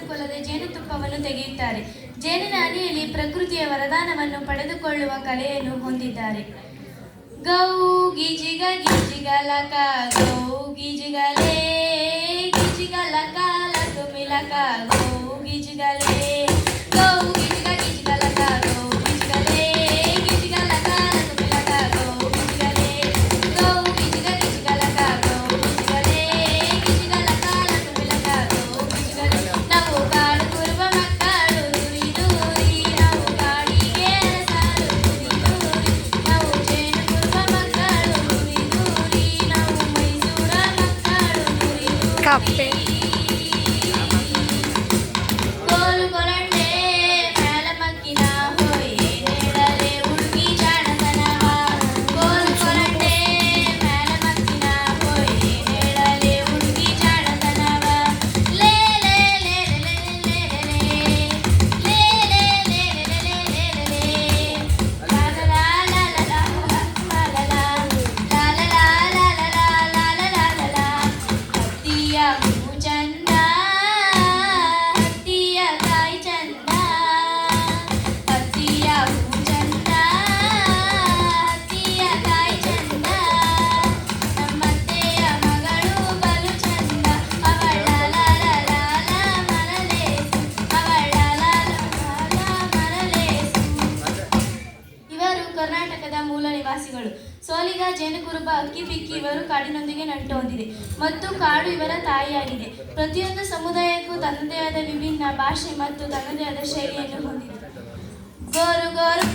ತೆಗೆದುಕೊಳ್ಳದೆ ಜೇನುತುಪ್ಪವನ್ನು ತೆಗೆಯುತ್ತಾರೆ. ಜೇನಿನ ಅಡಿಯಲ್ಲಿ ಪ್ರಕೃತಿಯ ವರದಾನವನ್ನು ಪಡೆದುಕೊಳ್ಳುವ ಕಲೆಯನ್ನು ಹೊಂದಿದ್ದಾರೆ. ಗೌ ಗಿಜಿಗ ಗಿಜಿಗಲಕ ಗೌ ಗಿಜಿಗಲೇ ಗಿಜಿಗಲಕ ಲಕ ಮಿಲಕ ಗೌ ಗಿಜಿಗಲೇ ಗೌ ಗಿಜಿಗ ಗಿಜಿಗಲಕ ಗೌ ಗಿಜಿಗಲೇ ಗಿಜಿಗಲಕ ಲಕ ಮಿಲಕ ಗೌ ಗಿಜಿಗಲೇ ಗೌ ಗಿಜಿಗ ಗಿಜಿಗಲಕ ಗೌ ಗಿಜಿಗಲೇ ಗಿಜಿಗಲಕ ಲಕ ಮಿಲಕ ಗೌ ಗಿಜಿಗಲೇ. ನಾವು ಕಾಡು ಕುರುಬ ಮಕ್ಕಳು ದೂರಿ ದೂರಿ ನಾವು ಕಾಡಿಗೆ ಅರಸರು ದೂರಿ ದೂರಿ ನಾವು ಜೇನು ಕುರುಬ ಮಕ್ಕಳು ದೂರಿ ದೂರಿ ನಾವು ಮೈಸೂರ ಮಕ್ಕಳು ದೂರಿ ಕಪ್ಪೆ ಕೋಲು ಕೊರಂಡೆ ಮ್ಯಾಲ ಮಕ್ಕಿನ ಹೋಯ್ ನೇಳಲೆ ಹುಡುಗಿ ಜಾಣತನವ ಕೋಲು ಕೊರಂಡೆ ಮ್ಯಾಲ ಮಕ್ಕಿನ ಹೋಯ್ ನೇಳಲೆ ಹುಡುಗಿ ಜಾಣತನವ ಲೇ ಲೇ ಲೇ ಲೇ ಲೇ ಲೇ ಲೇ ಲೇ ಲೇ ಲೇ ಲಾ ಲಾ ಲಾ ಲಾ ಲಾ ಲಾ ಲಾ ಲಾ ಹತ್ತಿಯ ಹೂ ಚಂದ ಹತ್ತಿಯ ಕಾಯಿ ಚಂದ ಹತ್ತಿಯ ಹೂ ಚಂದ ಹತ್ತಿಯ ಕಾಯಿ ಚಂದ ನಮ್ಮತ್ತೆಯ ಮಗಳು ಬಲು ಚಂದ ಅವಳ ಲಾಲ ಮರಲೇಸು ಅವಳ ಲಾಲ ಮರಲೇಸು. ಇವರು ಕರ್ನಾಟಕದ ಮೂಲ ನಿವಾಸಿಗಳು. ಸೋಲಿಗ, ಜೇನುಕುರುಬ, ಅಕ್ಕಿಪಿಕ್ಕಿ ಇವರು ಕಾಡಿನೊಂದಿಗೆ ನಂಟು ಹೊಂದಿದೆ ಮತ್ತು ಕಾಡು ಇವರ ತಾಯಿಯಾಗಿದೆ. ಪ್ರತಿಯೊಂದು ಸಮುದಾಯಕ್ಕೂ ತನ್ನದೇ ಆದ ವಿಭಿನ್ನ ಭಾಷೆ ಮತ್ತು ತನ್ನದೇ ಆದ ಶೈಲಿಯನ್ನು ಹೊಂದಿದೆ. ಗೋರು ಗೋರು